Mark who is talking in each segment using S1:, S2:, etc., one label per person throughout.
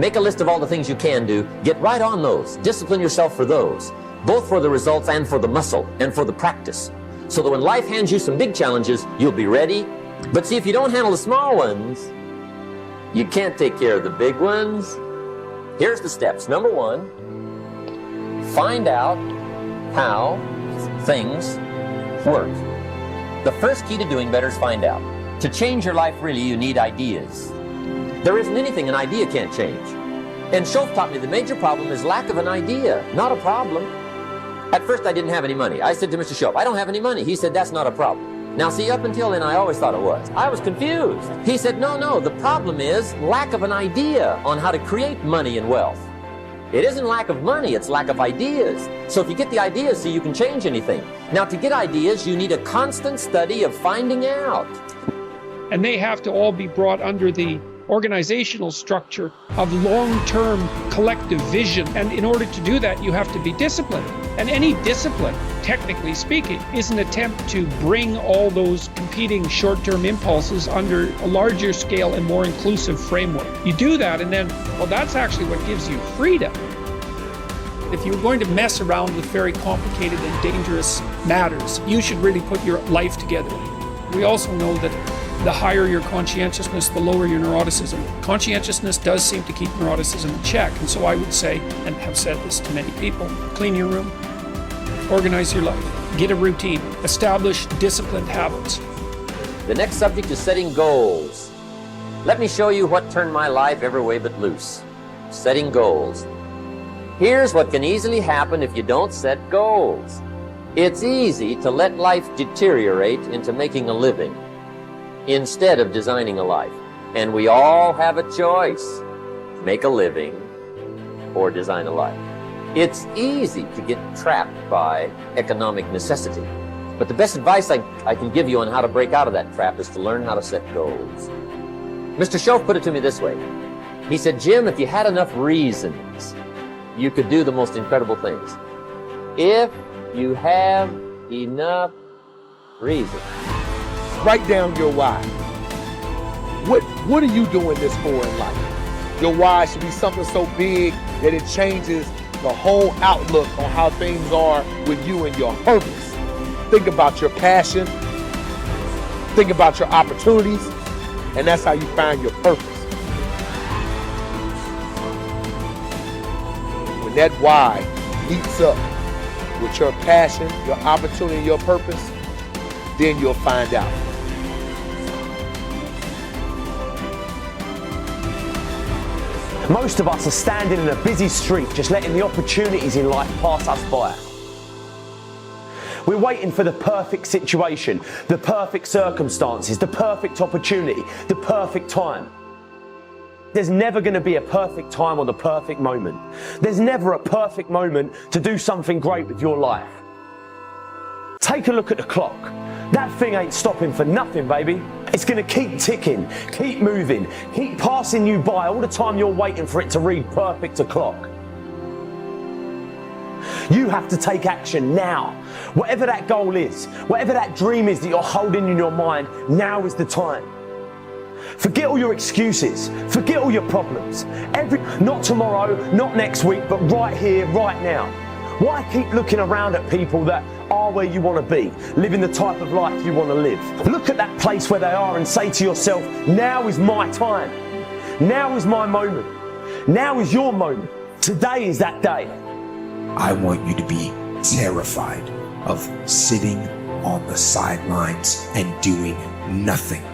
S1: Make a list of all the things you can do. Get right on those. Discipline yourself for those, both for the results and for the muscle and for the practice, so that when life hands you some big challenges, you'll be ready. But see, if you don't handle the small ones, you can't take care of the big ones. Here's the steps. Number one, find out how things work. The first key to doing better is find out. To change your life, really, you need ideas. There isn't anything an idea can't change. And Schoaf taught me the major problem is lack of an idea, not a problem. At first, I didn't have any money. I said to Mr. Schoaf, I don't have any money. He said, that's not a problem. Now, see, up until then, I always thought it was. I was confused. He said, no, the problem is lack of an idea on how to create money and wealth. It isn't lack of money, it's lack of ideas. So if you get the ideas, see, you can change anything. Now, to get ideas, you need a constant study of finding out.
S2: And they have to all be brought under the organizational structure of long-term collective vision. And in order to do that, you have to be disciplined. And any discipline, technically speaking, is an attempt to bring all those competing short-term impulses under a larger scale and more inclusive framework. You do that, and then, well, that's actually what gives you freedom. If you're going to mess around with very complicated and dangerous matters, you should really put your life together. We also know that the higher your conscientiousness, the lower your neuroticism. Conscientiousness does seem to keep neuroticism in check. And so I would say, and have said this to many people, clean your room, organize your life, get a routine, establish disciplined habits.
S1: The next subject is setting goals. Let me show you what turned my life every way but loose. Setting goals. Here's what can easily happen if you don't set goals. It's easy to let life deteriorate into making a living instead of designing a life. And we all have a choice. Make a living or design a life. It's easy to get trapped by economic necessity. But the best advice I can give you on how to break out of that trap is to learn how to set goals. Mr. Schoaf put it to me this way. He said, Jim, if you had enough reasons, you could do the most incredible things. If you have enough reasons.
S3: Write down your why. What are you doing this for in life? Your why should be something so big that it changes the whole outlook on how things are with you and your purpose. Think about your passion. Think about your opportunities. And that's how you find your purpose. When that why meets up with your passion, your opportunity, and your purpose, then you'll find out.
S4: Most of us are standing in a busy street, just letting the opportunities in life pass us by. We're waiting for the perfect situation, the perfect circumstances, the perfect opportunity, the perfect time. There's never going to be a perfect time or the perfect moment. There's never a perfect moment to do something great with your life. Take a look at the clock. That thing ain't stopping for nothing, baby. It's going to keep ticking, keep moving, keep passing you by all the time you're waiting for it to read perfect o'clock. You have to take action now. Whatever that goal is, whatever that dream is that you're holding in your mind, now is the time. Forget all your excuses. Forget all your problems. Not tomorrow, not next week, but right here, right now. Why keep looking around at people that are where you want to be, living the type of life you want to live? Look at that place where they are and say to yourself, now is my time. Now is my moment. Now is your moment. Today is that day.
S5: I want you to be terrified of sitting on the sidelines and doing nothing.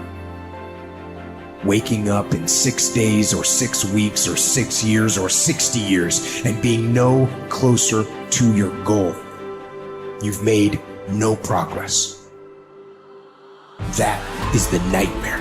S5: Waking up in 6 days or 6 weeks or 6 years or 60 years and being no closer to your goal. You've made no progress. That is the nightmare.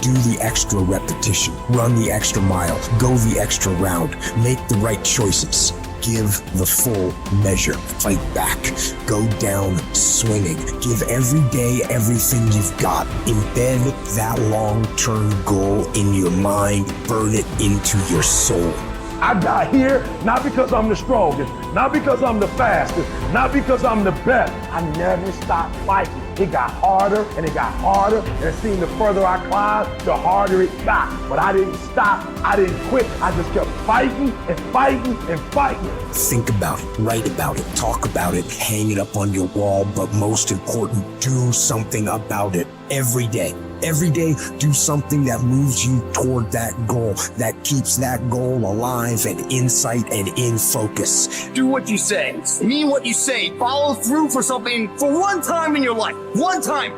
S5: Do the extra repetition, run the extra mile, go the extra round, make the right choices. Give the full measure. Fight back. Go down swinging. Give every day everything you've got. Embed that long-term goal in your mind. Burn it into your soul.
S6: I got here not because I'm the strongest, not because I'm the fastest, not because I'm the best. I never stopped fighting. It got harder and it got harder, and it seemed the further I climbed, the harder it got. But I didn't stop, I didn't quit. I just kept fighting and fighting and fighting.
S5: Think about it, write about it, talk about it, hang it up on your wall, but most important, do something about it every day. Every day, do something that moves you toward that goal, that keeps that goal alive and in sight and in focus.
S7: Do what you say, mean what you say, follow through for something for one time in your life. One time.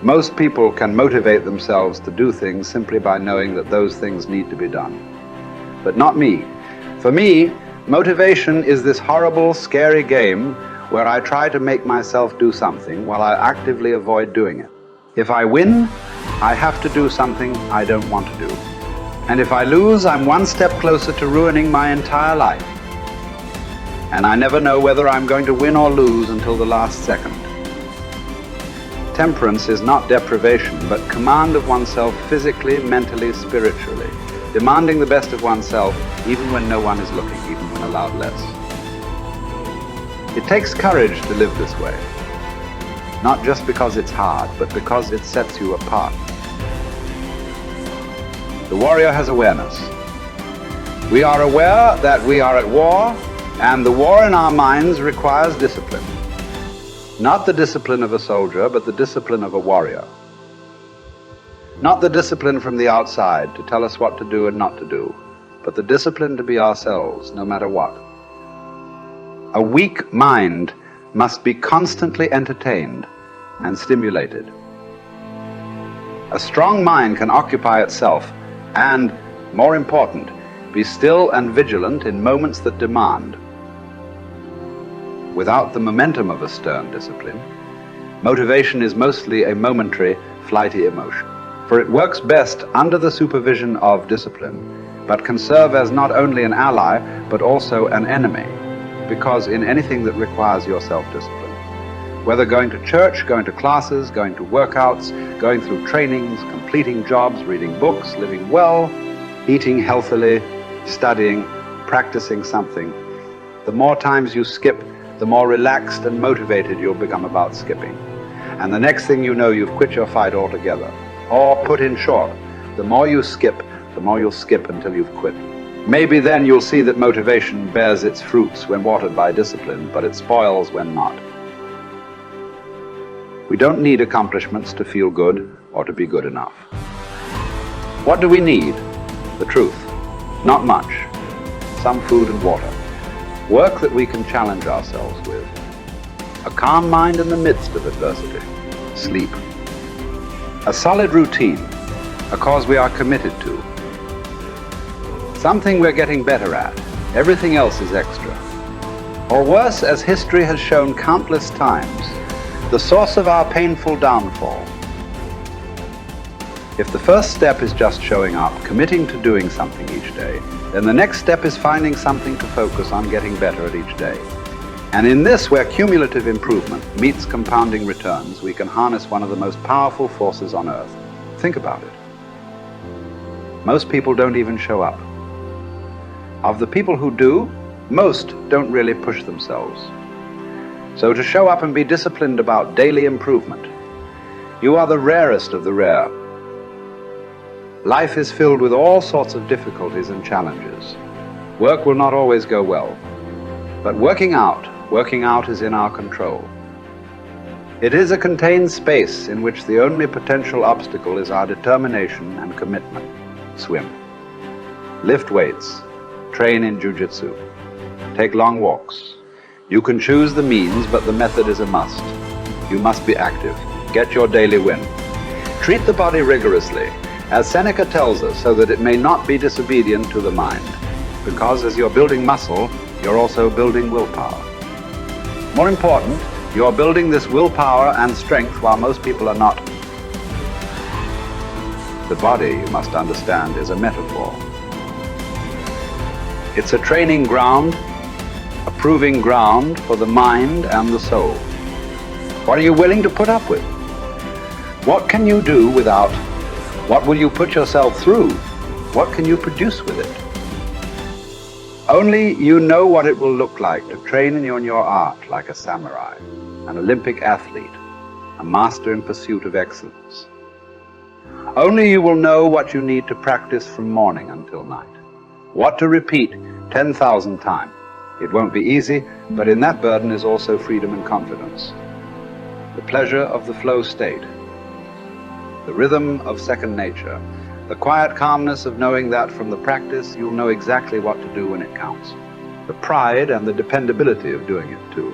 S8: Most people can motivate themselves to do things simply by knowing that those things need to be done. But not me. For me, motivation is this horrible, scary game where I try to make myself do something while I actively avoid doing it. If I win, I have to do something I don't want to do. And if I lose, I'm one step closer to ruining my entire life. And I never know whether I'm going to win or lose until the last second. Temperance is not deprivation, but command of oneself physically, mentally, spiritually. Demanding the best of oneself, even when no one is looking, even when allowed less. It takes courage to live this way. Not just because it's hard, but because it sets you apart. The warrior has awareness. We are aware that we are at war, and the war in our minds requires discipline. Not the discipline of a soldier, but the discipline of a warrior. Not the discipline from the outside to tell us what to do and not to do, but the discipline to be ourselves, no matter what. A weak mind must be constantly entertained and stimulated. A strong mind can occupy itself and, more important, be still and vigilant in moments that demand. Without the momentum of a stern discipline, motivation is mostly a momentary, flighty emotion. For it works best under the supervision of discipline, but can serve as not only an ally, but also an enemy, because in anything that requires your self-discipline, whether going to church, going to classes, going to workouts, going through trainings, completing jobs, reading books, living well, eating healthily, studying, practicing something, the more times you skip, the more relaxed and motivated you'll become about skipping. And the next thing you know, you've quit your fight altogether. Or put in short, the more you skip, the more you'll skip until you've quit. Maybe then you'll see that motivation bears its fruits when watered by discipline, but it spoils when not. We don't need accomplishments to feel good or to be good enough. What do we need? The truth. Not much. Some food and water. Work that we can challenge ourselves with. A calm mind in the midst of adversity. Sleep. A solid routine. A cause we are committed to. Something we're getting better at. Everything else is extra. Or worse, as history has shown countless times, the source of our painful downfall. If the first step is just showing up, committing to doing something each day, then the next step is finding something to focus on getting better at each day. And in this, where cumulative improvement meets compounding returns, we can harness one of the most powerful forces on earth. Think about it. Most people don't even show up. Of the people who do, most don't really push themselves. So to show up and be disciplined about daily improvement, you are the rarest of the rare. Life is filled with all sorts of difficulties and challenges. Work will not always go well. But working out is in our control. It is a contained space in which the only potential obstacle is our determination and commitment. Swim. Lift weights. Train in jiu-jitsu. Take long walks. You can choose the means, but the method is a must. You must be active. Get your daily win. Treat the body rigorously, as Seneca tells us, so that it may not be disobedient to the mind. Because as you're building muscle, you're also building willpower. More important, you're building this willpower and strength while most people are not. The body, you must understand, is a metaphor. It's a training ground, a proving ground for the mind and the soul. What are you willing to put up with? What can you do without? What will you put yourself through? What can you produce with it? Only you know what it will look like to train in your art like a samurai, an Olympic athlete, a master in pursuit of excellence. Only you will know what you need to practice from morning until night, what to repeat 10,000 times. It won't be easy, but in that burden is also freedom and confidence. The pleasure of the flow state, the rhythm of second nature, the quiet calmness of knowing that from the practice you'll know exactly what to do when it counts, the pride and the dependability of doing it too.